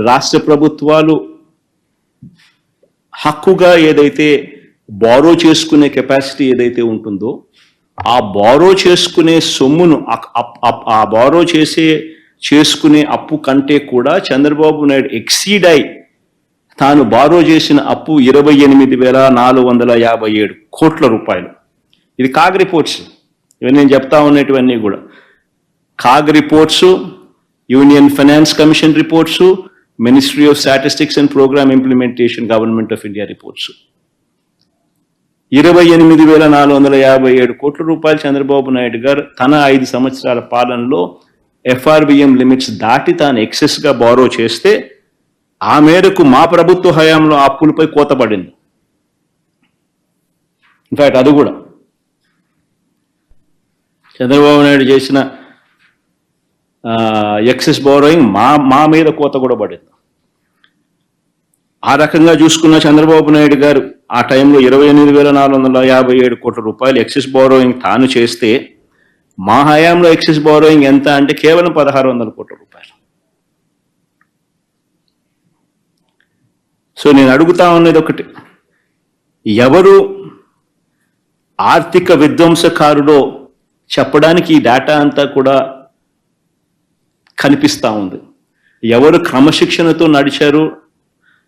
రాష్ట్ర ప్రభుత్వాలు హక్కుగా ఏదైతే బారో చేసుకునే కెపాసిటీ ఏదైతే ఉంటుందో ఆ బారో చేసుకునే సొమ్మును ఆ బారో చేసుకునే అప్పు కంటే కూడా చంద్రబాబు నాయుడు ఎక్సీడ్ అయి తాను బారో చేసిన అప్పు 28,457 కోట్ల రూపాయలు. ఇది కాగ్ రిపోర్ట్స్, ఇవన్నీ నేను చెప్తా ఉన్నటువంటివన్నీ కూడా CAG reports, union finance commission reports, ministry of statistics and programme implementation government of India reports. 28,457 కోట్ల రూపాయలు చంద్రబాబు నాయుడు గారు తన 5 సంవత్సరాల పాలనలో ఎఫ్ఆర్బిఎం లిమిట్స్ దాటి తాను ఎక్సెస్గా బారో చేస్తే ఆ మేరకు మా ప్రభుత్వ హయాంలో అప్పులపై కోత పడింది. ఇన్ఫాక్ట్ అది కూడా చంద్రబాబు నాయుడు చేసిన ఎక్సెస్ బారోయింగ్ మా మీద కోత కూడా పడింది. ఆ రకంగా చూసుకున్న చంద్రబాబు నాయుడు గారు ఆ టైంలో 28,457 కోట్ల రూపాయలు ఎక్సెస్ బారోయింగ్ తాను చేస్తే మా హయాంలో ఎక్సెస్ బారోయింగ్ ఎంత అంటే కేవలం 1,600 కోట్ల రూపాయలు. సో నేను అడుగుతా ఉన్నది ఒకటి, ఎవరు ఆర్థిక విధ్వంసకారుడో చెప్పడానికి ఈ డేటా అంతా కూడా కనిపిస్తూ ఉంది. ఎవరు క్రమశిక్షణతో నడిచారు,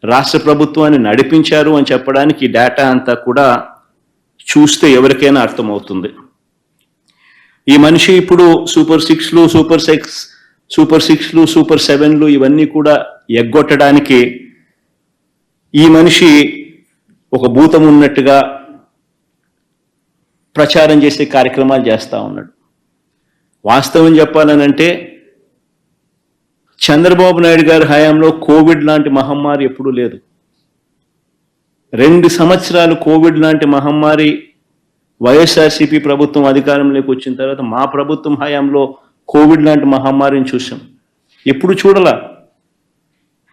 రాష్ట్ర ప్రభుత్వాన్ని నడిపించారు అని చెప్పడానికి ఈ డేటా అంతా కూడా చూస్తే ఎవరికైనా అర్థమవుతుంది. ఈ మనిషి ఇప్పుడు సూపర్ 6లు, సూపర్ 6లు, సూపర్ 7లు ఇవన్నీ కూడా ఎగ్గొట్టడానికి ఈ మనిషి ఒక భూతం ఉన్నట్టుగా ప్రచారం చేసే కార్యక్రమాలు చేస్తూ ఉన్నాడు. వాస్తవం చెప్పాలనంటే చంద్రబాబు నాయుడు గారి హయాంలో కోవిడ్ లాంటి మహమ్మారి ఎప్పుడూ లేదు. 2 సంవత్సరాలు కోవిడ్ లాంటి మహమ్మారి వైఎస్ఆర్సీపీ ప్రభుత్వం అధికారంలోకి వచ్చిన తర్వాత మా ప్రభుత్వం హయాంలో కోవిడ్ లాంటి మహమ్మారిని చూసాం. ఎప్పుడు చూడాల.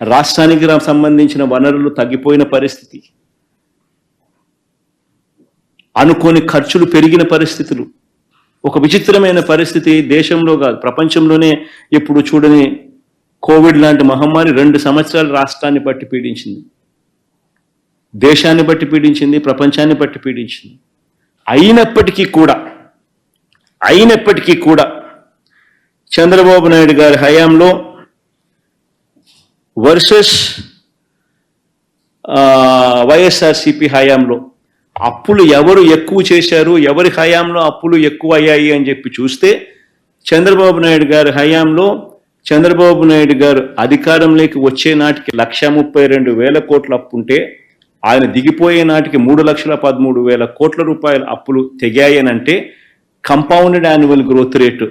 రాష్ట్రానికి సంబంధించిన వనరులు తగ్గిపోయిన పరిస్థితి, అనుకోని ఖర్చులు పెరిగిన పరిస్థితులు, ఒక విచిత్రమైన పరిస్థితి దేశంలో కాదు ప్రపంచంలోనే ఎప్పుడు చూడని కోవిడ్ లాంటి మహమ్మారి 2 సంవత్సరాలు రాష్ట్రాన్ని బట్టి పీడించింది, దేశాన్ని బట్టి పీడించింది, ప్రపంచాన్ని బట్టి పీడించింది. అయినప్పటికీ కూడా చంద్రబాబు నాయుడు గారి హయాంలో వర్సెస్ వైఎస్ఆర్సీపీ హయాంలో అప్పులు ఎవరు ఎక్కువ చేశారు, ఎవరి హయాంలో అప్పులు ఎక్కువ అయ్యాయి అని చెప్పి చూస్తే చంద్రబాబు నాయుడు గారి హయాంలో చంద్రబాబు నాయుడు గారు అధికారంలోకి వచ్చే నాటికి 1,32,000 కోట్ల అప్పు ఉంటే ఆయన దిగిపోయే నాటికి 3,13,000 కోట్ల రూపాయల అప్పులు తెగాయనంటే కంపౌండెడ్ యాన్యువల్ గ్రోత్ రేటు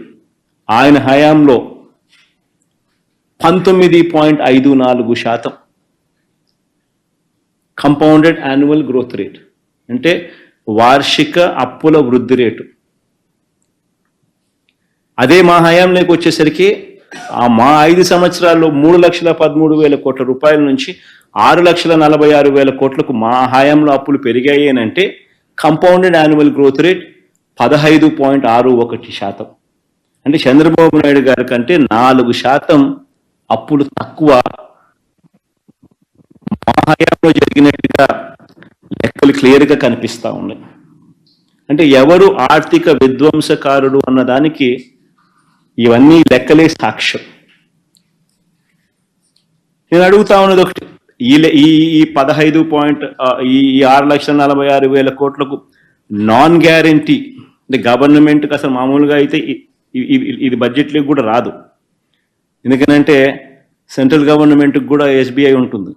ఆయన హయాంలో 19.54%. కంపౌండెడ్ యాన్యువల్ గ్రోత్ రేట్ అంటే వార్షిక అప్పుల వృద్ధి రేటు. అదే మా హయాంలోకి వచ్చేసరికి మా 5 సంవత్సరాల్లో 3,13,000 కోట్ల రూపాయల నుంచి 6,46,000 కోట్లకు మా హయాంలో అప్పులు పెరిగాయి అని అంటే కంపౌండెడ్ యాన్యువల్ గ్రోత్ రేట్ 15.61%. అంటే చంద్రబాబు నాయుడు గారి కంటే 4% అప్పులు తక్కువ మా హయాంలో జరిగినట్టుగా లెక్కలు క్లియర్గా కనిపిస్తూ ఉన్నాయి. అంటే ఎవరు ఆర్థిక విధ్వంసకారుడు అన్నదానికి ఇవన్నీ లెక్కలే సాక్ష్యం. నేను అడుగుతా ఉన్నది ఒకటి, ఈ 6,46,000 కోట్లకు నాన్ గ్యారంటీ అంటే గవర్నమెంట్కి అసలు మామూలుగా అయితే ఇది బడ్జెట్లోకి కూడా రాదు. ఎందుకనంటే సెంట్రల్ గవర్నమెంట్కి కూడా ఎస్బీఐ ఉంటుంది,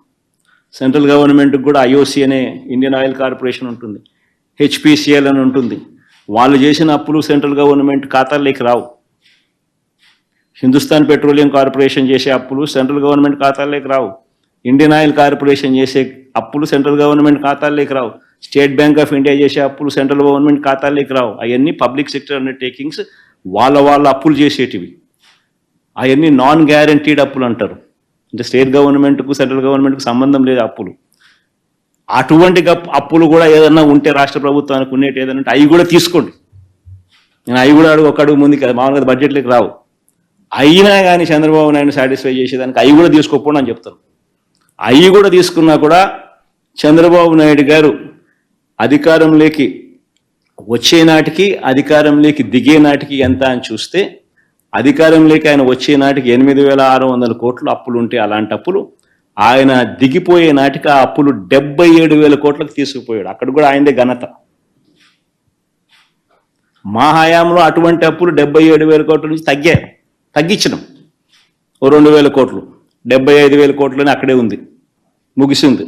సెంట్రల్ గవర్నమెంట్కి కూడా ఐఓసి అనే ఇండియన్ ఆయిల్ కార్పొరేషన్ ఉంటుంది, హెచ్పిసిఎల్ అని ఉంటుంది. వాళ్ళు చేసిన అప్పులు సెంట్రల్ గవర్నమెంట్ ఖాతాల్లోకి రావు. హిందుస్థాన్ పెట్రోలియం కార్పొరేషన్ చేసే అప్పులు సెంట్రల్ గవర్నమెంట్ ఖాతాల్లోకి రావు. ఇండియన్ ఆయిల్ కార్పొరేషన్ చేసే అప్పులు సెంట్రల్ గవర్నమెంట్ ఖాతాల్లోకి రావు. స్టేట్ బ్యాంక్ ఆఫ్ ఇండియా చేసే అప్పులు సెంట్రల్ గవర్నమెంట్ ఖాతాల్లోకి రావు. అవన్నీ పబ్లిక్ సెక్టర్ అండర్టేకింగ్స్, వాళ్ళ అప్పులు చేసేటివి. అవన్నీ నాన్ గ్యారంటీడ్ అప్పులు అంటారు. అంటే స్టేట్ గవర్నమెంట్కు సెంట్రల్ గవర్నమెంట్కు సంబంధం లేదు అప్పులు. అటువంటి అప్పులు కూడా ఏదన్నా ఉంటే రాష్ట్ర ప్రభుత్వానికి ఉండేటి ఏదన్నా అవి కూడా తీసుకోండి. నేను అవి కూడా ఒక అడుగు ముందుకు మామూలుగా బడ్జెట్లోకి రావు. అయినా కానీ చంద్రబాబు నాయుడు సాటిస్ఫై చేసేదానికి అవి కూడా తీసుకోకపోండి అని చెప్తారు. అవి కూడా తీసుకున్నా కూడా చంద్రబాబు నాయుడు గారు అధికారంలోకి వచ్చే నాటికి అధికారంలోకి దిగే నాటికి ఎంత అని చూస్తే అధికారంలోకి ఆయన వచ్చే నాటికి 8,600 కోట్లు అప్పులు ఉంటే అలాంటి అప్పులు ఆయన దిగిపోయే నాటికి ఆ అప్పులు 77,000 కోట్లకు తీసుకుపోయాడు. అక్కడ కూడా ఆయనదే ఘనత. మా హయాంలో అటువంటి అప్పులు 77,000 కోట్ల నుంచి తగ్గించడం ఓ 2,000 కోట్లు, 75,000 కోట్లని అక్కడే ఉంది, ముగిసింది.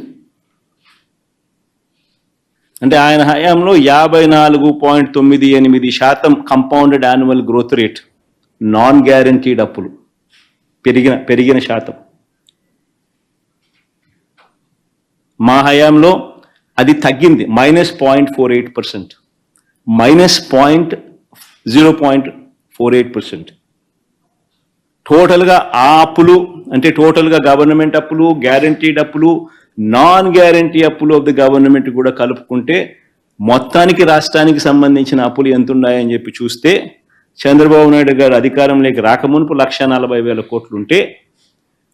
అంటే ఆయన హయాంలో 54.98% compounded annual growth rate non guaranteed అప్పులు పెరిగిన శాతం. మా హయాంలో అది తగ్గింది -0.48%, -0.48%. టోటల్గా ఆ అప్పులు అంటే టోటల్గా గవర్నమెంట్ అప్పులు, గ్యారంటీడ్ అప్పులు, నాన్ గ్యారంటీ అప్పులు ఆఫ్ ది గవర్నమెంట్ కూడా కలుపుకుంటే మొత్తానికి రాష్ట్రానికి సంబంధించిన అప్పులు ఎంత ఉన్నాయని చెప్పి చూస్తే చంద్రబాబు నాయుడు గారు అధికారంలోకి రాకమునుపు 1,40,000 కోట్లు ఉంటే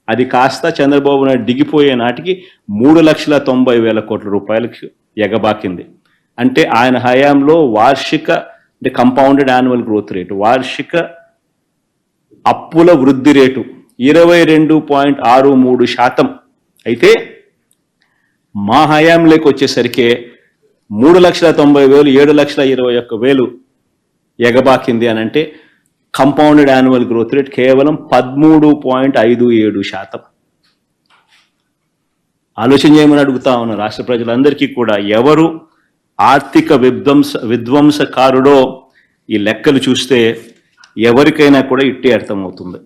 అది కాస్త చంద్రబాబు నాయుడు దిగిపోయే నాటికి 3,90,000 కోట్ల రూపాయలకు ఎగబాకింది. అంటే ఆయన హయాంలో వార్షిక అంటే కంపౌండెడ్ యాన్యువల్ గ్రోత్ రేటు, వార్షిక అప్పుల వృద్ధి రేటు 22.63%. అయితే మా హయాంలోకి వచ్చేసరికి 3,90,000, 7,21,000 ఎగబాకింది అని అంటే కంపౌండెడ్ యాన్యువల్ గ్రోత్ రేట్ కేవలం 13.57%. ఆలోచన చేయమని అడుగుతా ఉన్న రాష్ట్ర ప్రజలందరికీ కూడా, ఎవరు ఆర్థిక విధ్వంసకారుడో ఈ లెక్కలు చూస్తే ఎవరికైనా కూడా ఇట్టే అర్థమవుతుంది.